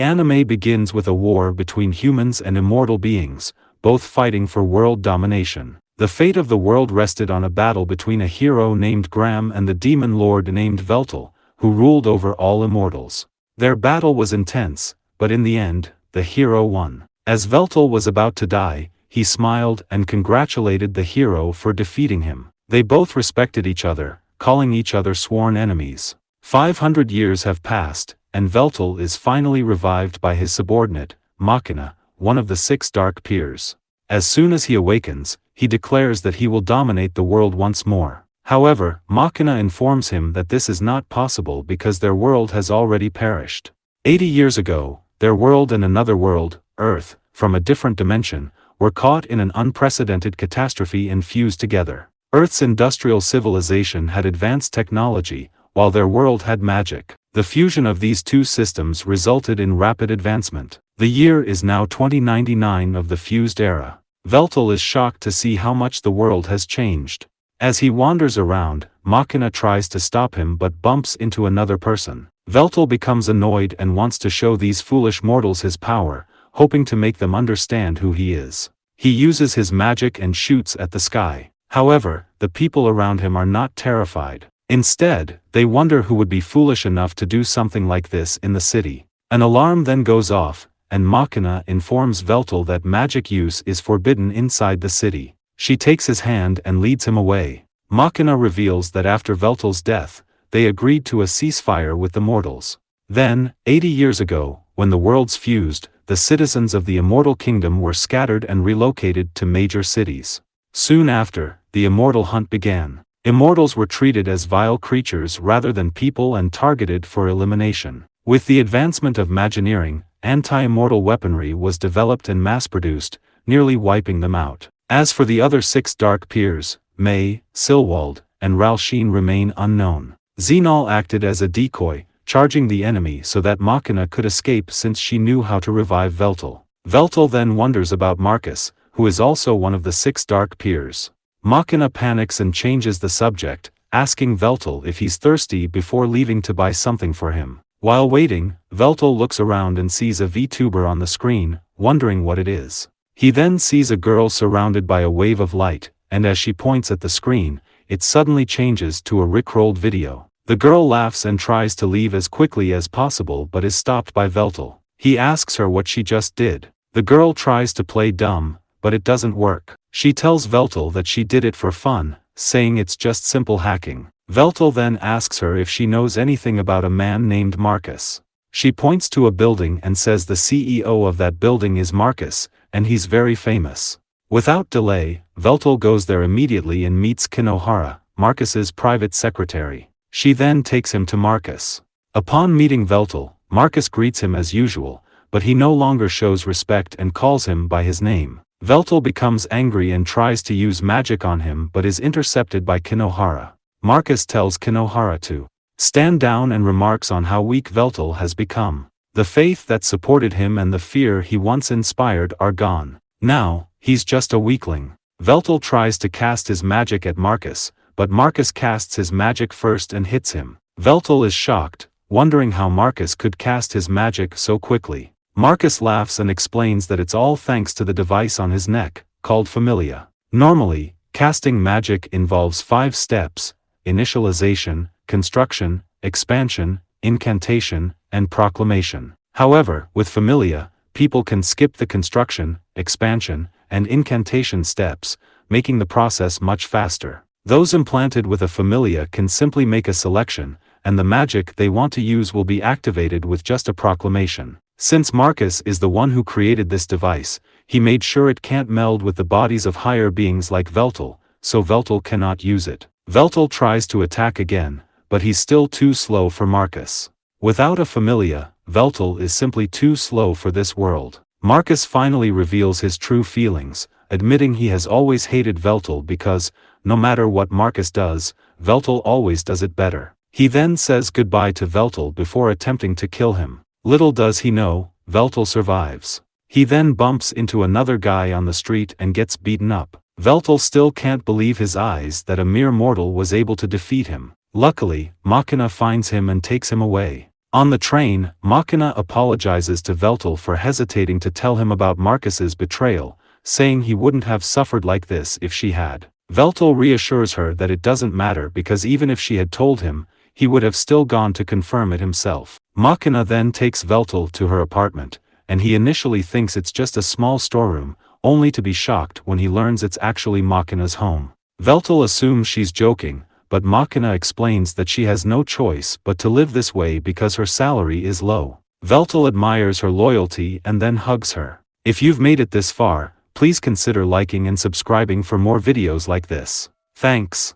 The anime begins with a war between humans and immortal beings, both fighting for world domination. The fate of the world rested on a battle between a hero named Graham and the demon lord named Veltal, who ruled over all immortals. Their battle was intense, but in the end, the hero won. As Veltal was about to die, he smiled and congratulated the hero for defeating him. They both respected each other, calling each other sworn enemies. 500 years have passed, and Veltal is finally revived by his subordinate, Machina, one of the 6 dark peers. As soon as he awakens, he declares that he will dominate the world once more. However, Machina informs him that this is not possible because their world has already perished. 80 years ago, their world and another world, Earth, from a different dimension, were caught in an unprecedented catastrophe and fused together. Earth's industrial civilization had advanced technology, while their world had magic. The fusion of these two systems resulted in rapid advancement. The year is now 2099 of the fused era. Veltal is shocked to see how much the world has changed. As he wanders around, Machina tries to stop him but bumps into another person. Veltal becomes annoyed and wants to show these foolish mortals his power, hoping to make them understand who he is. He uses his magic and shoots at the sky. However, the people around him are not terrified. Instead, they wonder who would be foolish enough to do something like this in the city. An alarm then goes off, and Machina informs Veltal that magic use is forbidden inside the city. She takes his hand and leads him away. Machina reveals that after Veltal's death, they agreed to a ceasefire with the mortals. Then, 80 years ago, when the worlds fused, the citizens of the immortal kingdom were scattered and relocated to major cities. Soon after, the immortal hunt began. Immortals were treated as vile creatures rather than people and targeted for elimination. With the advancement of Magineering, anti-immortal weaponry was developed and mass-produced, nearly wiping them out. As for the other 6 dark peers, May, Silwald, and Ralsheen remain unknown. Xenal acted as a decoy, charging the enemy so that Machina could escape since she knew how to revive Veltal. Veltal then wonders about Marcus, who is also one of the 6 dark peers. Machina panics and changes the subject, asking Veltal if he's thirsty before leaving to buy something for him. While waiting, Veltal looks around and sees a VTuber on the screen, wondering what it is. He then sees a girl surrounded by a wave of light, and as she points at the screen, it suddenly changes to a rickrolled video. The girl laughs and tries to leave as quickly as possible but is stopped by Veltal. He asks her what she just did. The girl tries to play dumb, but it doesn't work. She tells Veltal that she did it for fun, saying it's just simple hacking. Veltal then asks her if she knows anything about a man named Marcus. She points to a building and says the CEO of that building is Marcus, and he's very famous. Without delay, Veltal goes there immediately and meets Kinohara, Marcus's private secretary. She then takes him to Marcus. Upon meeting Veltal, Marcus greets him as usual, but he no longer shows respect and calls him by his name. Veltal becomes angry and tries to use magic on him but is intercepted by Kinohara. Marcus tells Kinohara to stand down and remarks on how weak Veltal has become. The faith that supported him and the fear he once inspired are gone. Now, he's just a weakling. Veltal tries to cast his magic at Marcus, but Marcus casts his magic first and hits him. Veltal is shocked, wondering how Marcus could cast his magic so quickly. Marcus laughs and explains that it's all thanks to the device on his neck, called Familia. Normally, casting magic involves 5 steps: initialization, construction, expansion, incantation, and proclamation. However, with Familia, people can skip the construction, expansion, and incantation steps, making the process much faster. Those implanted with a Familia can simply make a selection, and the magic they want to use will be activated with just a proclamation. Since Marcus is the one who created this device, he made sure it can't meld with the bodies of higher beings like Veltal, so Veltal cannot use it. Veltal tries to attack again, but he's still too slow for Marcus. Without a Familia, Veltal is simply too slow for this world. Marcus finally reveals his true feelings, admitting he has always hated Veltal because, no matter what Marcus does, Veltal always does it better. He then says goodbye to Veltal before attempting to kill him. Little does he know, Veltal survives. He then bumps into another guy on the street and gets beaten up. Veltal still can't believe his eyes that a mere mortal was able to defeat him. Luckily, Machina finds him and takes him away. On the train, Machina apologizes to Veltel for hesitating to tell him about Marcus's betrayal, saying he wouldn't have suffered like this if she had. Veltel reassures her that it doesn't matter because even if she had told him, he would have still gone to confirm it himself. Machina then takes Veltel to her apartment, and he initially thinks it's just a small storeroom, only to be shocked when he learns it's actually Machina's home. Veltel assumes she's joking, but Machina explains that she has no choice but to live this way because her salary is low. Veltel admires her loyalty and then hugs her. If you've made it this far, please consider liking and subscribing for more videos like this. Thanks.